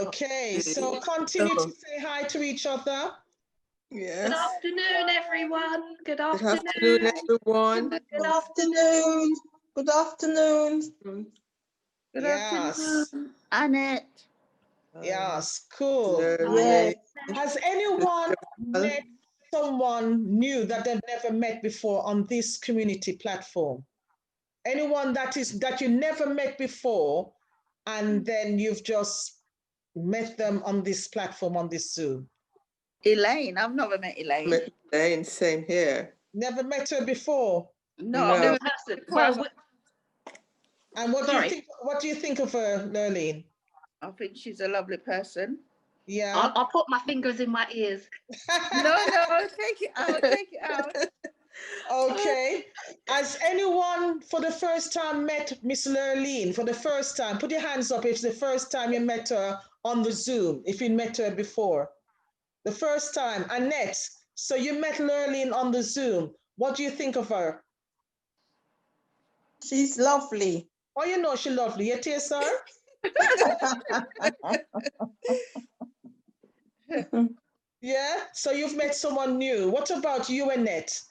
Okay, so continue to say hi to each other. Yes. Good afternoon, everyone. Good afternoon. Good afternoon, everyone. Good afternoon. Good afternoon. Good Yes. afternoon, Annette. Yes, cool. Yes. Has anyone met someone new that they've never met before on this community platform? Anyone that you never met before, and then you've just met them on this platform, on this Zoom? Elaine. I've never met Elaine. Met Elaine, same here. Never met her before. No, No. in person. Well, And what Sorry. do you think? What do you think of her, Lurleen? I think she's a lovely person. Yeah. I'll put my fingers in my ears. No, take it out. Take it out. Okay. Has anyone for the first time met Miss Lurleen for the first time? Put your hands up if it's the first time you met her on the Zoom, if you met her before. The first time. Annette, so you met Lurleen on the Zoom. What do you think of her? She's lovely. Oh, you know she's lovely. You taste her? Yeah? So you've met someone new. What about you, Annette?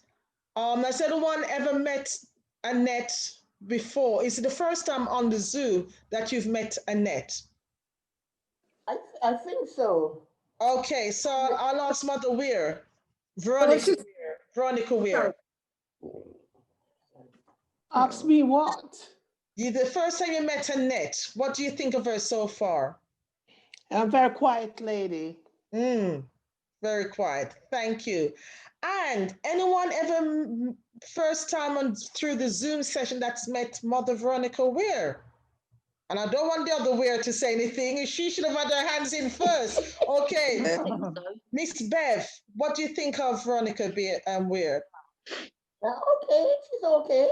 Has anyone ever met Annette before? Is it the first time on the Zoom that you've met Annette? I think so. Okay, so I'll ask Mother Weir. Veronica Weir. Ask me what? The first time you met Annette, what do you think of her so far? A very quiet lady. Very quiet. Thank you. And anyone ever first time through the Zoom session that's met Mother Veronica Weir? And I don't want the other Weir to say anything. She should have had her hands in first. Okay. Miss Bev, what do you think of Veronica Weir? Okay, she's okay.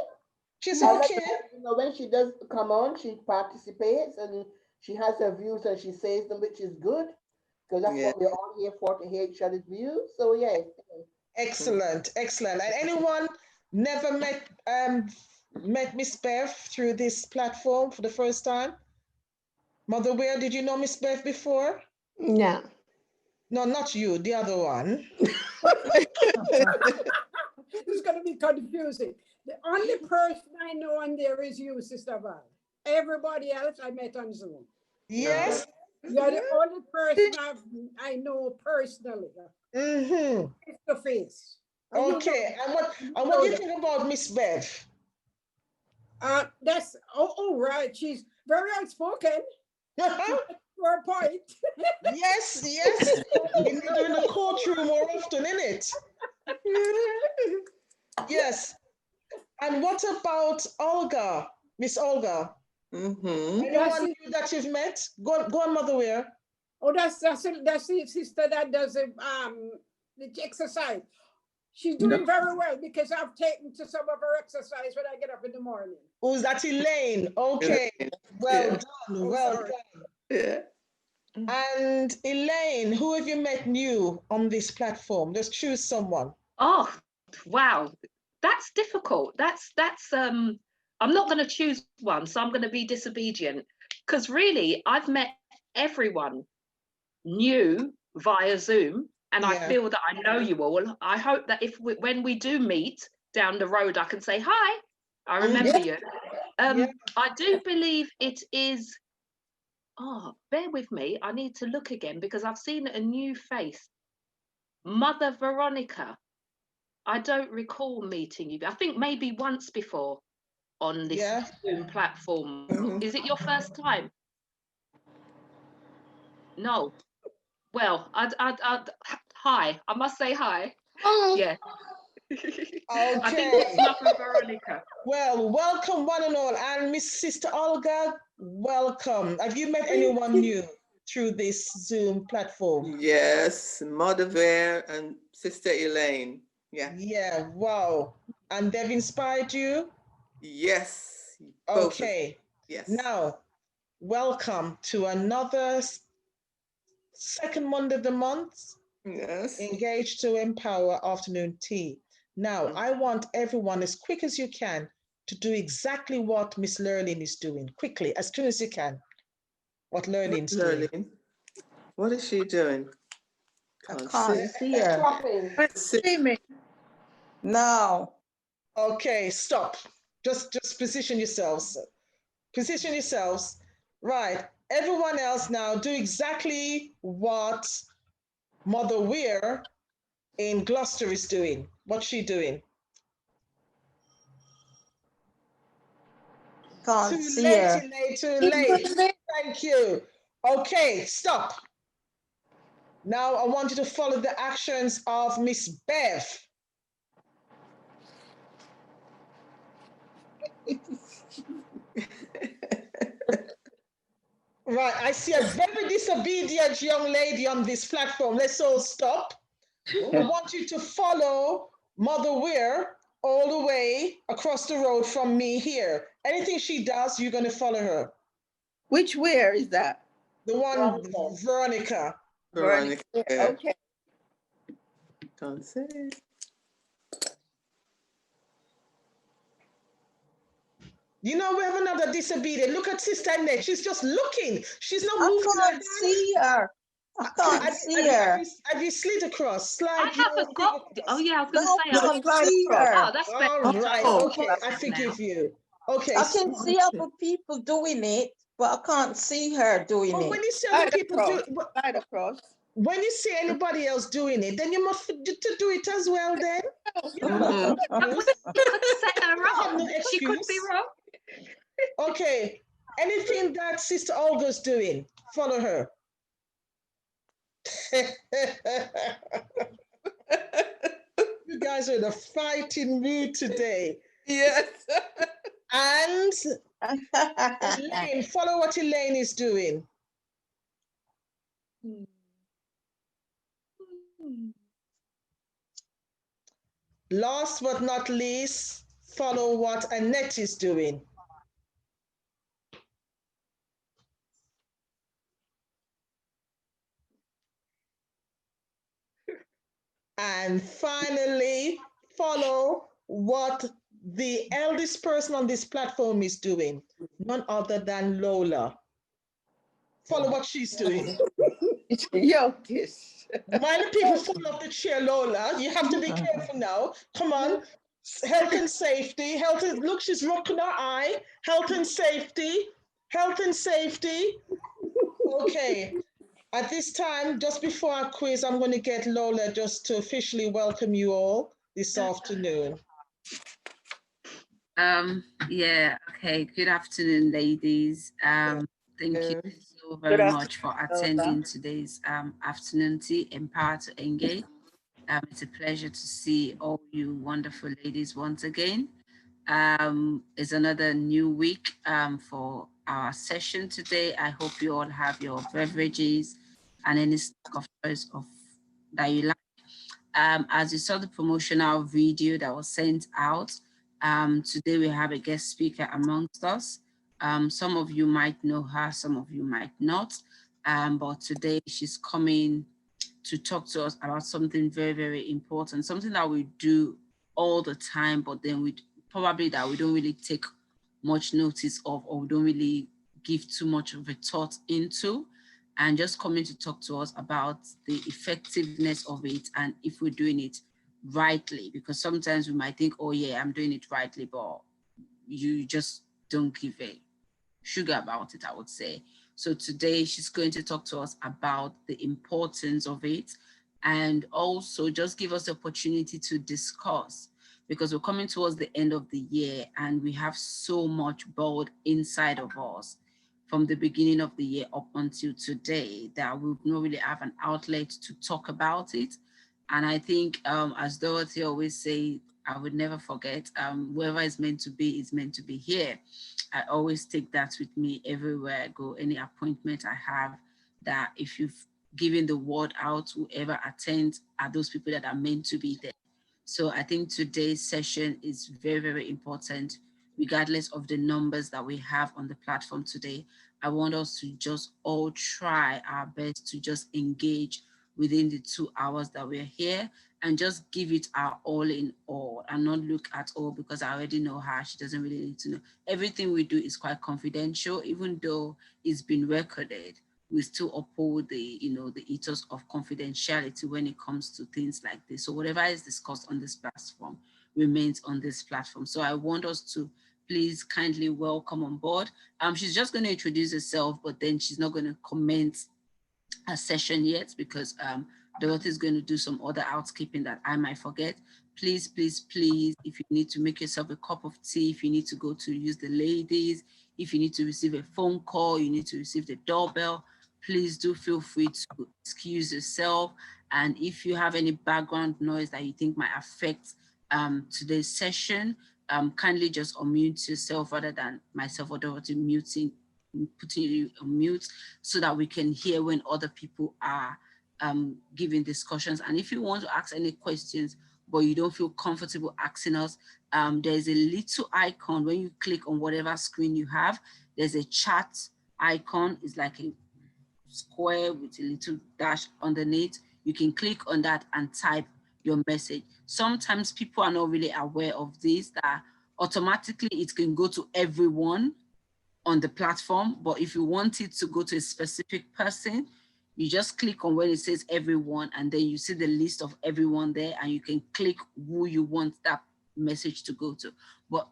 She's I like okay. that, you know, when she does come on, she participates and she has her views and she says them, which is good. Because that's what we're all here for, to hear each other's views. So yeah. Excellent, excellent. And anyone never met Miss Bev through this platform for the first time? Mother Weir, did you know Miss Bev before? No. No, not you, the other one. It's going to be confusing. The only person I know on there is you, Sister Val. Everybody else I met on Zoom. Yes. You're the only person I know personally. Face to face. Okay. And what do you think about Miss Bev? That's right. She's very outspoken. For a point. Yes. You need her in the courtroom more often, innit? Yes. And what about Olga, Miss Olga? Anyone new that you've met? Go on, Mother Weir. Oh, that's the sister that does the exercise. She's doing very well because I've taken to some of her exercise when I get up in the morning. Who's that? Elaine. Okay. Well done. Well done. Yeah. And Elaine, who have you met new on this platform? Just choose someone. Oh, wow. That's difficult. That's I'm not going to choose one, so I'm going to be disobedient. Because really, I've met everyone new via Zoom, and I feel that I know you all. I hope that when we do meet down the road, I can say, hi, I remember you. I do believe it is, bear with me, I need to look again because I've seen a new face. Mother Veronica. I don't recall meeting you. I think maybe once before on this Zoom platform. Is it your first time? No. Well, hi. I must say hi. Yeah. Okay. I think it's Mother Veronica. Well, welcome one and all. And Miss Sister Olga, welcome. Have you met anyone new through this Zoom platform? Yes, Mother Bear and Sister Elaine. Yeah. Yeah, wow. And they've inspired you? Yes. Okay. Yes. Now, welcome to another second Monday of the month. Yes. Engage to Empower Afternoon Tea. Now, I want everyone, as quick as you can, to do exactly what Miss Lurleen is doing. Quickly, as soon as you can. What Lurleen's doing. What is she doing? I Can't can't see. see her. Clapping. Screaming. No. Okay, stop. Just position yourselves. Position yourselves. Right. Everyone else now do exactly what Mother Weir in Gloucester is doing. What's she doing? Can't Too see late, her. Elaine, too late. Thank you. Okay, stop. Now I want you to follow the actions of Miss Bev. Right, I see a very disobedient young lady on this platform. Let's all stop. I want you to follow Mother Weir all the way across the road from me here. Anything she does, you're going to follow her. Which where is that? The one, Veronica. Veronica. Veronica. Okay. Can't see. You know, we have another disobedient. Look at Sister Annette. She's just looking. She's not I moving her can't hand. see her. I can't see her. Have you slid across? Slide I your haven't thing got. across. Oh yeah, I was going to No, say. I No, I, can't slide see across. her. oh, that's better. All right. Oh. Okay, I forgive you. Okay. I So, can see other people doing it, but I can't see her doing oh, it. when you see other Slide people across. do, Slide across. when you see anybody else doing it, then you must to do it as well. Then you know, Mhm. But we could set her you have up. no She could be excuse. wrong. Okay. Anything that Sister Olga's doing, follow her. You guys are in a fighting mood today. Yes. And Elaine, follow what Elaine is doing. Last but not least, follow what Annette is doing. And finally, follow what the eldest person on this platform is doing, none other than Lola. Follow what she's doing. Yo, this. Mind the people fall off the chair, Lola. You have to be careful now. Come on. Health and safety. Health and look, she's rocking her eye. Health and safety. Health and safety. Okay. At this time, just before our quiz, I'm going to get Lola just to officially welcome you all this afternoon. Yeah, okay. Good afternoon, ladies. Thank you so very Good much for attending today's afternoon tea, Empower to Engage. It's a pleasure to see all you wonderful ladies once again. It's another new week for our session today. I hope you all have your beverages and any stock of choice of that you like. As you saw the promotional video that was sent out, today we have a guest speaker amongst us. Some of you might know her, some of you might not, but today she's coming to talk to us about something very, very important, something that we do all the time, but then we probably that we don't really take much notice of, or we don't really give too much of a thought into, and just coming to talk to us about the effectiveness of it and if we're doing it rightly, because sometimes we might think, oh yeah, I'm doing it rightly, but you just don't give a sugar about it, I would say. So today she's going to talk to us about the importance of it and also just give us the opportunity to discuss, because we're coming towards the end of the year and we have so much boiled inside of us from the beginning of the year up until today that we don't really have an outlet to talk about it. And I think, as Dorothy always say, I would never forget, whoever is meant to be is meant to be here. I always take that with me everywhere I go, any appointment I have, that if you've given the word out, whoever attends are those people that are meant to be there. So I think today's session is very, very important, regardless of the numbers that we have on the platform today. I want us to just all try our best to just engage within the 2 hours that we're here and just give it our all in all and not look at all because I already know her. She doesn't really need to know. Everything we do is quite confidential, even though it's been recorded. we still uphold the, the ethos of confidentiality when it comes to things like this. So whatever is discussed on this platform remains on this platform. So I want us to please kindly welcome on board. She's just going to introduce herself, but then she's not going to comment a session yet because Dorothy is going to do some other housekeeping that I might forget. Please, please, please, if you need to make yourself a cup of tea, if you need to go to use the ladies, if you need to receive a phone call, you need to receive the doorbell, please do feel free to excuse yourself. And if you have any background noise that you think might affect today's session, kindly just unmute yourself rather than myself or Dorothy putting you on mute so that we can hear when other people are giving discussions. And if you want to ask any questions, but you don't feel comfortable asking us, there's a little icon. When you click on whatever screen you have, there's a chat icon. It's like a square with a little dash underneath. You can click on that and type your message. Sometimes people are not really aware of this, that automatically it can go to everyone on the platform, but if you want it to go to a specific person, you just click on where it says everyone, and then you see the list of everyone there, and you can click who you want that message to go to. But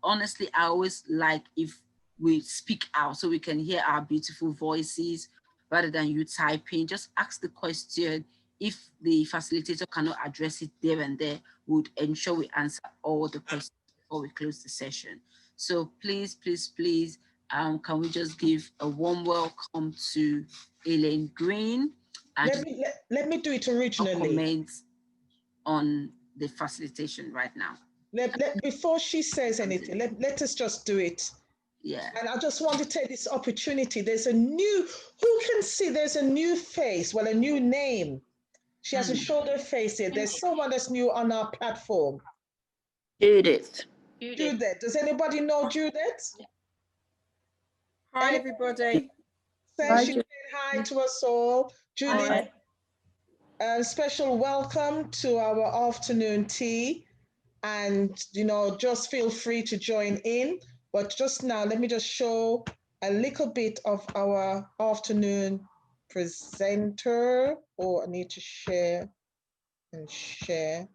honestly, I always like if we speak out so we can hear our beautiful voices rather than you typing. Just ask the question. If the facilitator cannot address it there and there, we would ensure we answer all the questions before we close the session. So please, please, please, can we just give a warm welcome to Elaine Green? And let me do it originally. Comment on the facilitation right now. Before she says anything, let us just do it. Yeah. And I just want to take this opportunity. There's a new, who can see there's a new face, well, a new name. She hasn't showed her face yet. There's someone that's new on our platform. Judith. Judith. Does anybody know Judith? Hi, everybody. Say she said hi to us all. Judith, a special welcome to our afternoon tea. And, just feel free to join in. But just now, let me just show a little bit of our afternoon presenter. Oh, I need to share and share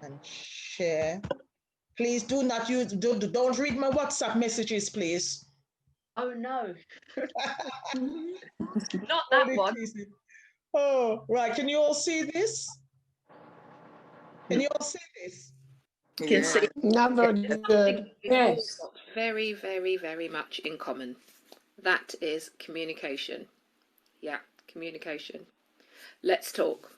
and share. Please do not use, don't read my WhatsApp messages, please. Oh, no. Not that one. Oh, right. Can you all see this? Can you all see this? Can see. Never good. Yes. Very, very, very much in common. That is communication. Yeah, communication. Let's talk.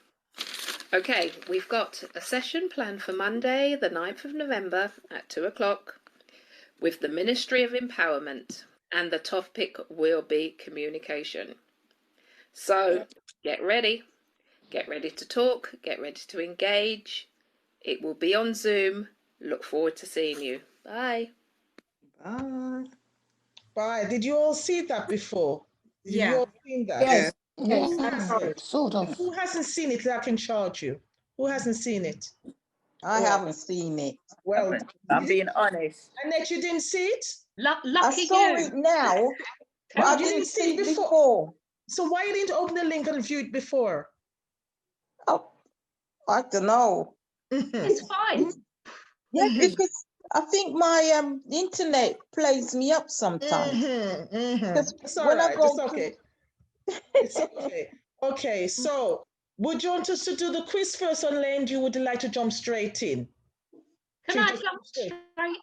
Okay, we've got a session planned for Monday, the 9th of November at 2 o'clock with the Ministry of Empowerment, and the topic will be communication. So get ready to talk, get ready to engage. It will be on Zoom. Look forward to seeing you. Bye. Bye. Bye. Did you all see that before? Yeah. You all seen that? Yes. Yes. Sort of. Who hasn't seen it that I can charge you? Who hasn't seen it? I haven't seen it. Well, I'm being honest. Annette, you didn't see it? I Lucky saw you. it now, but I didn't see it before. So why you didn't open the link and view it before? Oh, I don't know. It's fine. Yeah, because I think my internet plays me up sometimes. It's all right. It's okay. It's okay. Okay, so would you want us to do the quiz first, or Lane, you would like to jump straight in? Can I jump straight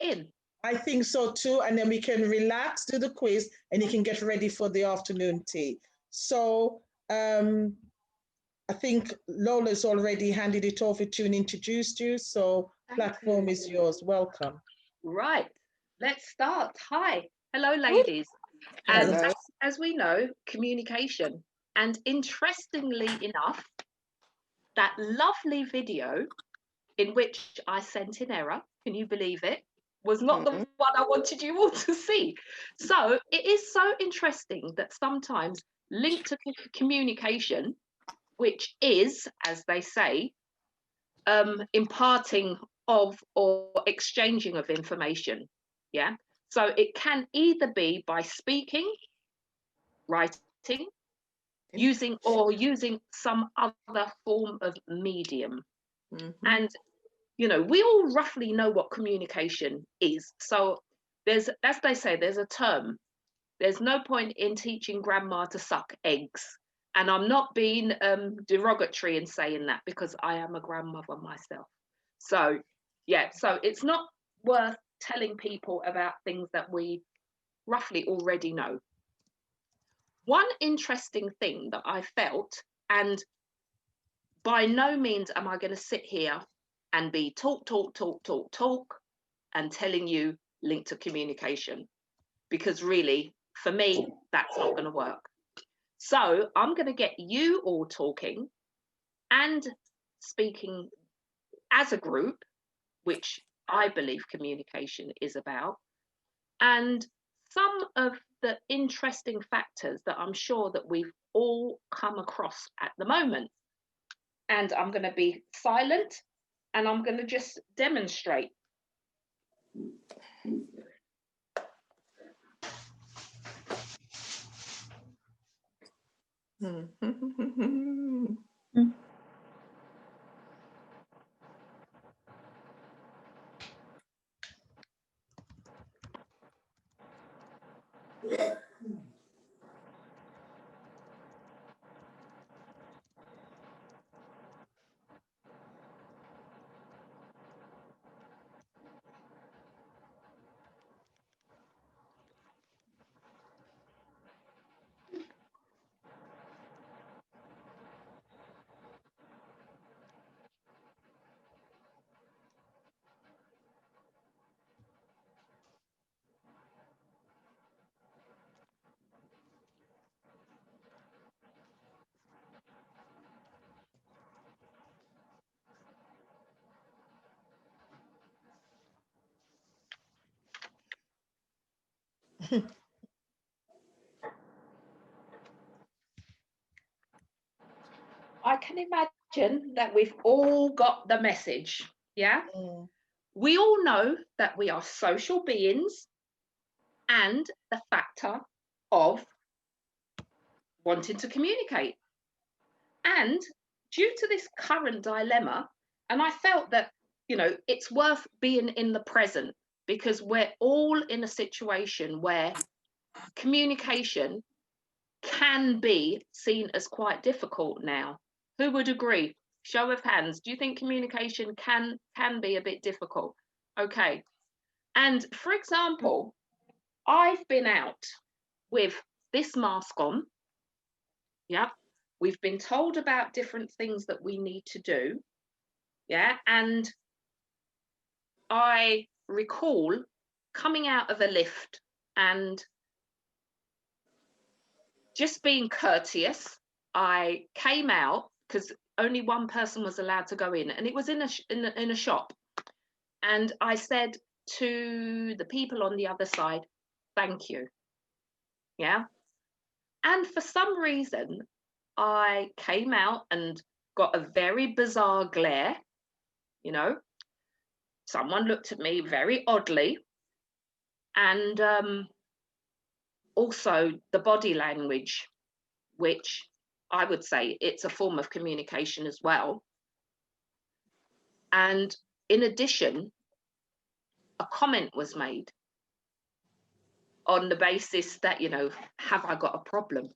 in? I think so too, and then we can relax, do the quiz, and you can get ready for the afternoon tea. So I think Lola's already handed it over to you and introduced you, so platform is yours. Welcome. Right, let's start. Hi, hello ladies. And Hello. as we know, communication. And interestingly enough, that lovely video in which I sent in error, can you believe it, was not the one I wanted you all to see. So it is so interesting that sometimes linked to communication, which is, as they say, imparting of or exchanging of information. Yeah. So it can either be by speaking, writing, writing, using some other form of medium. And we all roughly know what communication is. So there's, as they say, there's a term. There's no point in teaching grandma to suck eggs. And I'm not being derogatory in saying that, because I am a grandmother myself. So yeah, so it's not worth telling people about things that we roughly already know. One interesting thing that I felt, and by no means am I going to sit here and be talk, and telling you link to communication, because really, for me, that's not going to work. So I'm going to get you all talking and speaking as a group, which I believe communication is about, and some of the interesting factors that I'm sure that we've all come across at the moment. And I'm going to be silent and I'm going to just demonstrate. I can imagine that we've all got the message, yeah? We all know that we are social beings, and the factor of wanting to communicate. And due to this current dilemma, and I felt that, it's worth being in the present, because we're all in a situation where communication can be seen as quite difficult now. Who would agree? Show of hands. Do you think communication can be a bit difficult? Okay. And for example, I've been out with this mask on. Yeah. We've been told about different things that we need to do. Yeah. And I recall coming out of a lift and just being courteous. I came out because only one person was allowed to go in, and it was in a shop. And I said to the people on the other side, thank you. Yeah. And for some reason, I came out and got a very bizarre glare. Someone looked at me very oddly. And also the body language, which I would say it's a form of communication as well. And in addition, a comment was made on the basis that, have I got a problem?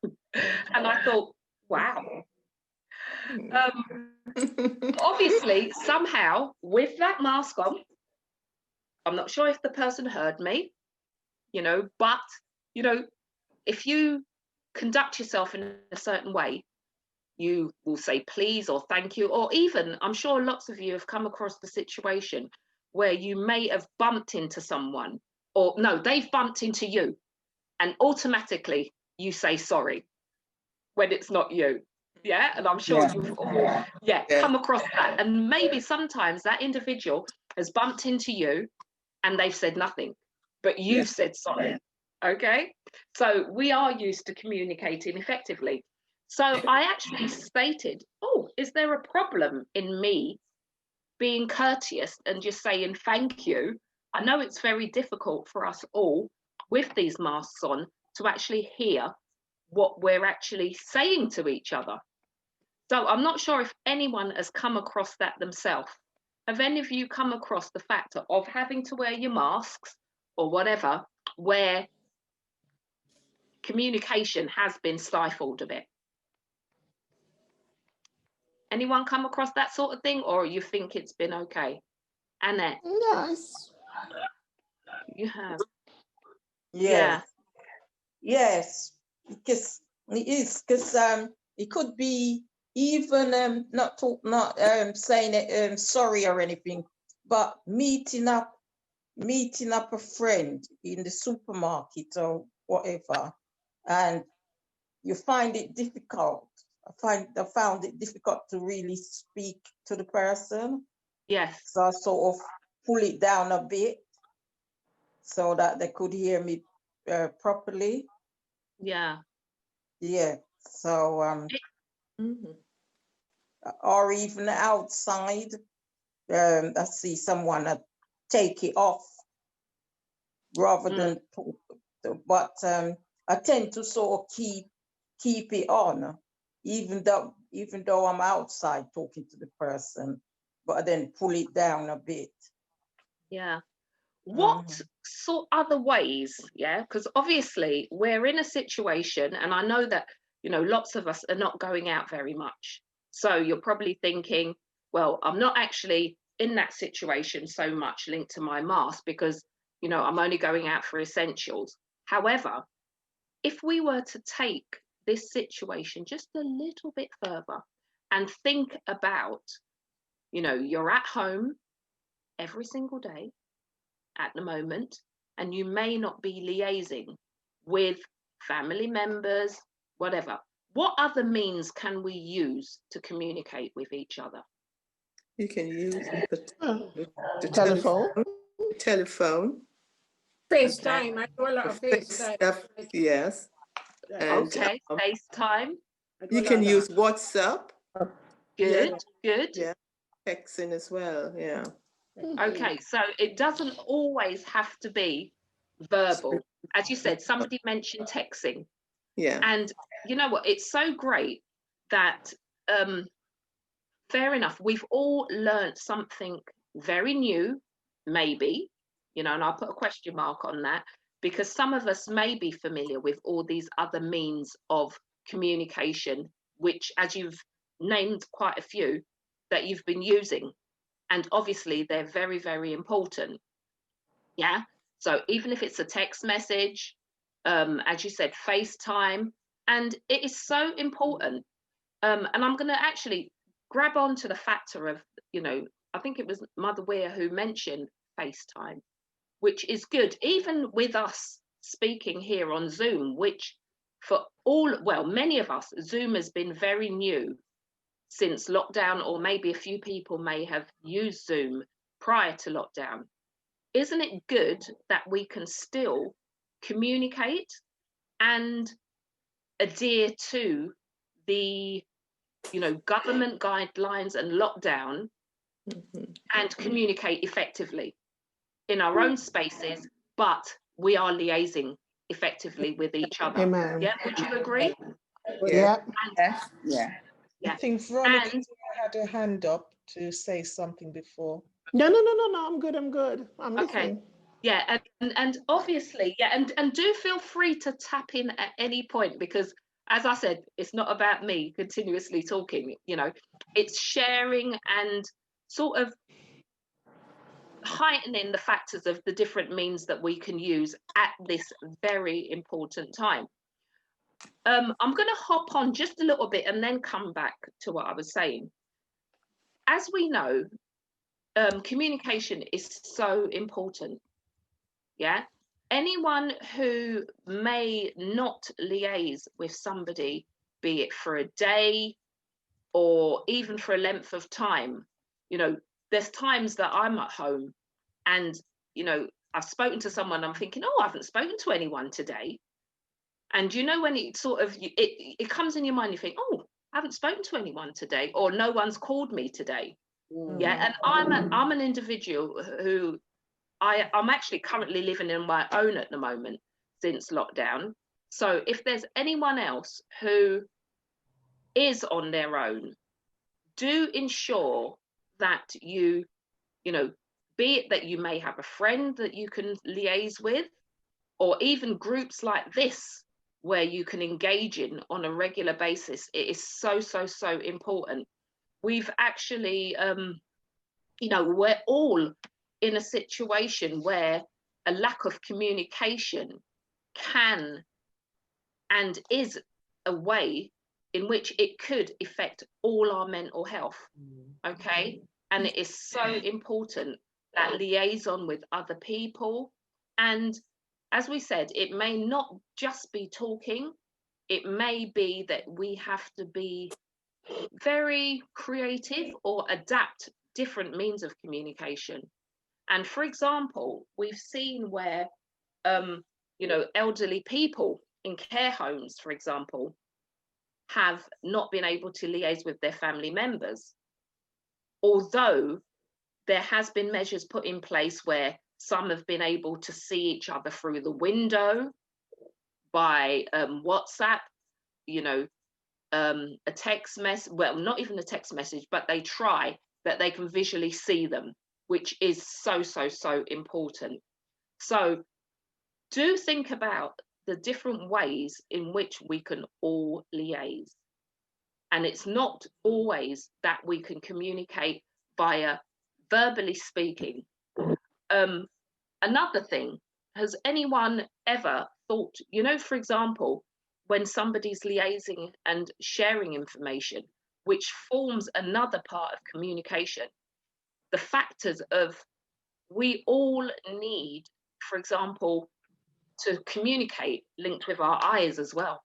And I thought, wow. Obviously, somehow, with that mask on, I'm not sure if the person heard me, but, if you conduct yourself in a certain way, you will say please or thank you, or even, I'm sure lots of you have come across the situation where you may have bumped into someone, or no, they've bumped into you, and automatically you say sorry when it's not you. Yeah. And I'm sure you've all come across that. And maybe sometimes that individual has bumped into you and they've said nothing, but you've said sorry. Okay. So we are used to communicating effectively. So I actually stated, is there a problem in me being courteous and just saying thank you? I know it's very difficult for us all with these masks on to actually hear what we're actually saying to each other. So I'm not sure if anyone has come across that themselves. Have any of you come across the fact of having to wear your masks or whatever, where communication has been stifled a bit? Anyone come across that sort of thing, or you think it's been okay? Annette? Yes. You have? Yes. Yes, because it is, because it could be even not saying sorry or anything, but meeting up a friend in the supermarket or whatever, and you find it difficult. I found it difficult to really speak to the person. Yes. So I sort of pull it down a bit so that they could hear me properly. Yeah. Yeah. So or even outside, I see someone take it off rather than talk, but I tend to sort of keep it on, even though I'm outside talking to the person, but I then pull it down a bit. Yeah. What sort other ways? Yeah, because obviously we're in a situation, and I know that, you know, lots of us are not going out very much. So you're probably thinking, well, I'm not actually in that situation so much linked to my mask because, you know, I'm only going out for essentials. However, if we were to take this situation just a little bit further and think about, you know, you're at home every single day at the moment, and you may not be liaising with family members, whatever. What other means can we use to communicate with each other? You can use the telephone. FaceTime. I do a lot of FaceTime. Yes. And, okay, FaceTime. You can use WhatsApp. Good, good. Yeah, texting as well, yeah. Okay, so it doesn't always have to be verbal. As you said, somebody mentioned texting. Yeah. And you know what? It's so great that, fair enough, we've all learned something very new, maybe, you know, and I'll put a question mark on that, because some of us may be familiar with all these other means of communication, which, as you've named quite a few, that you've been using. And obviously they're very, very important. Yeah. So even if it's a text message, as you said, FaceTime, and it is so important. And I'm going to actually grab onto the factor of, you know, I think it was Mother Weir who mentioned FaceTime, which is good, even with us speaking here on Zoom, which for many of us, Zoom has been very new since lockdown, or maybe a few people may have used Zoom prior to lockdown. Isn't it good that we can still communicate and adhere to the, you know, government guidelines and lockdown and communicate effectively in our own spaces, but we are liaising effectively with each other? Amen. Yeah, would you agree? Yeah. Yeah. I think Veronica had her hand up to say something before. No. I'm good. I'm listening. Okay. Yeah, and obviously, yeah, and do feel free to tap in at any point, because as I said, it's not about me continuously talking, you know, it's sharing and sort of heightening the factors of the different means that we can use at this very important time. I'm going to hop on just a little bit and then come back to what I was saying. As we know, communication is so important. Yeah. Anyone who may not liaise with somebody, be it for a day or even for a length of time, you know, there's times that I'm at home and, you know, I've spoken to someone, I'm thinking, oh, I haven't spoken to anyone today. And you know, when it sort of, it comes in your mind, you think, oh, I haven't spoken to anyone today, or no one's called me today. Yeah. And I'm an individual who I'm actually currently living in my own at the moment since lockdown. So if there's anyone else who is on their own, do ensure that you know, be it that you may have a friend that you can liaise with, or even groups like this where you can engage in on a regular basis. It is so, so, so important. We've actually, you know, we're all in a situation where a lack of communication can and is a way in which it could affect all our mental health. Okay. And it is so important, that liaison with other people. And as we said, it may not just be talking. It may be that we have to be very creative or adapt different means of communication. And for example, we've seen where, you know, elderly people in care homes, for example, have not been able to liaise with their family members. Although there has been measures put in place where some have been able to see each other through the window by WhatsApp, you know, a text message, well, not even a text message, but they try that they can visually see them, which is so, so, so important. So do think about the different ways in which we can all liaise. And it's not always that we can communicate via verbally speaking. Another thing, has anyone ever thought, you know, for example, when somebody's liaising and sharing information, which forms another part of communication, the factors of, we all need, for example, to communicate linked with our eyes as well.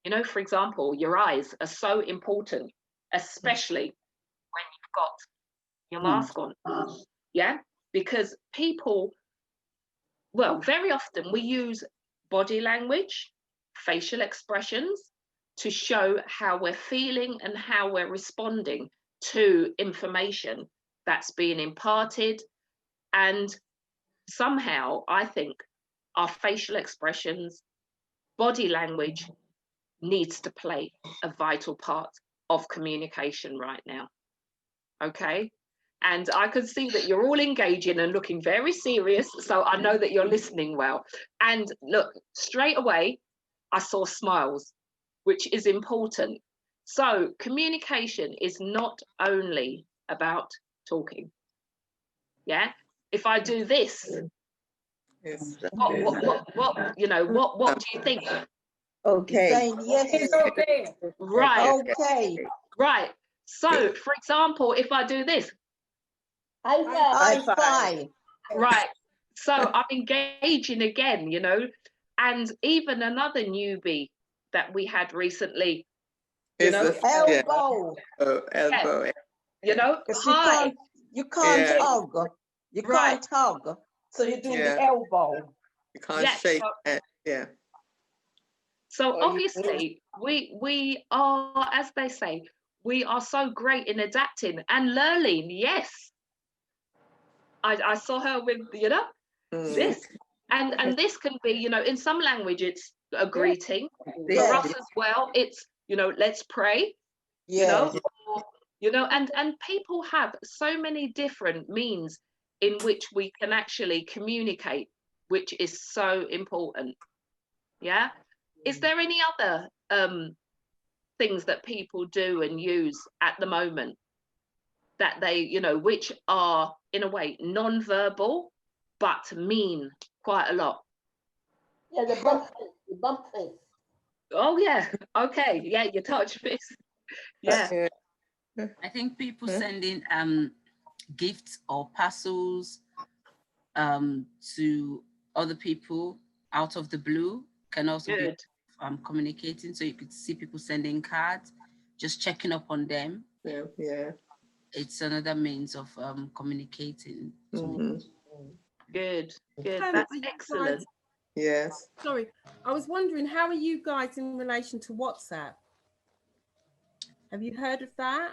You know, for example, your eyes are so important, especially when you've got your mask on. Yeah, because people, well, very often we use body language, facial expressions to show how we're feeling and how we're responding to information that's being imparted. And somehow I think our facial expressions, body language needs to play a vital part of communication right now. Okay. And I can see that you're all engaging and looking very serious. So I know that you're listening well. And look, straight away, I saw smiles, which is important. So communication is not only about talking. Yeah. If I do this, what you know, what do you think? Okay. Saying yes. It's okay. Right. Okay. Right. So, for example, if I do this, High five. right. So I'm engaging again, you know, and even another newbie that we had recently, you know, elbow. Elbow. Yeah. You know, hi. You can't hug. You can't hug. So you do the elbow. You can't shake. Yeah. So obviously we are, as they say, we are so great in adapting and learning. Yes. I saw her with, you know, this. And this can be, you know, in some language it's a greeting. For us as well, it's, you know, let's pray. You know, and people have so many different means in which we can actually communicate, which is so important. Yeah. Is there any other things that people do and use at the moment that they, you know, which are in a way non-verbal but mean quite a lot? Yeah, the bump face. Oh yeah. Okay. Yeah, you touch this. Yeah. I think people sending gifts or parcels to other people out of the blue can also be communicating. So you could see people sending cards, just checking up on them. Yeah. It's another means of communicating. Good. That's excellent. Yes. Sorry, I was wondering, how are you guys in relation to WhatsApp? Have you heard of that?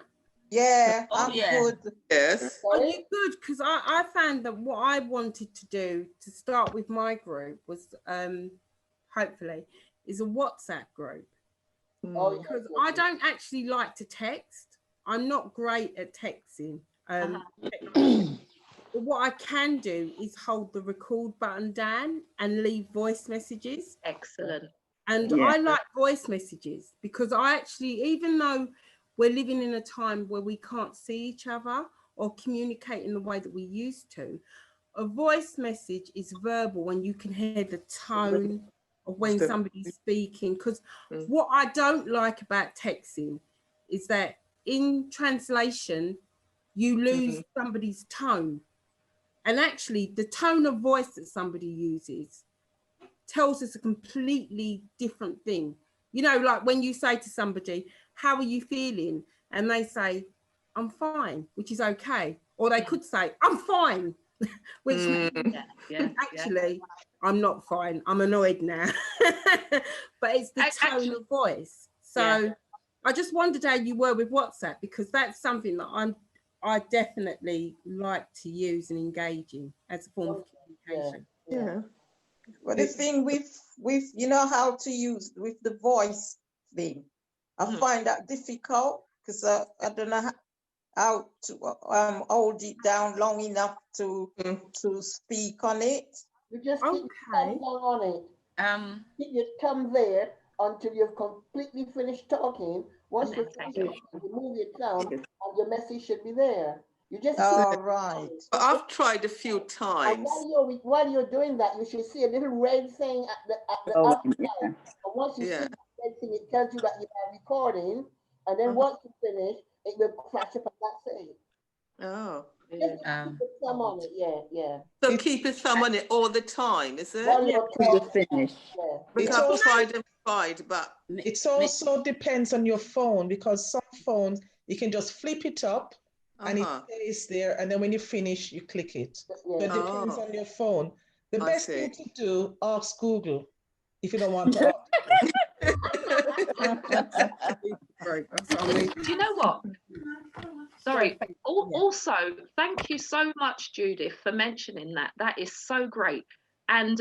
Yeah, I'm good. Yes. Are you good? Because I found that what I wanted to do to start with my group was hopefully is a WhatsApp group. Oh, yeah, Because yeah, I don't actually like to text. I'm not great at texting. But what I can do is hold the record button down and leave voice messages. Excellent. And I like voice messages because I actually, even though we're living in a time where we can't see each other or communicate in the way that we used to, a voice message is verbal when you can hear the tone of when somebody's speaking. Because what I don't like about texting is that in translation, you lose somebody's tone. And actually, the tone of voice that somebody uses tells us a completely different thing. You know, like when you say to somebody, how are you feeling? And they say, I'm fine, which is okay. Or they could say, I'm fine, which actually, I'm not fine. I'm annoyed now. But it's the tone of voice. So I just wondered how you were with WhatsApp, because that's something that I definitely like to use and engage in as a form of communication. Yeah. But the thing with you know how to use with the voice thing, I find that difficult because I don't know how to hold it down long enough to speak on it. You just keep your thumb down on it. Keep your thumb there until you've completely finished talking. Once you're finished, you move your thumb and your message should be there. You just right. I've tried a few times. And while you're doing that, you should see a little red thing at the outside. And once you see the red thing, it tells you that you are recording. And then once you finish, it will flash up on that thing. Oh. Just keep your thumb on it, So keep your thumb on it all the time, is it? While you're finished. But I've tried and tried, but it also depends on your phone, because some phones you can just flip it up and it stays there, and then when you finish, you click it. So it depends on your phone. The best thing to do, ask Google if you don't want to ask. Do you know what? Sorry. Also, thank you so much, Judith, for mentioning that. That is so great. And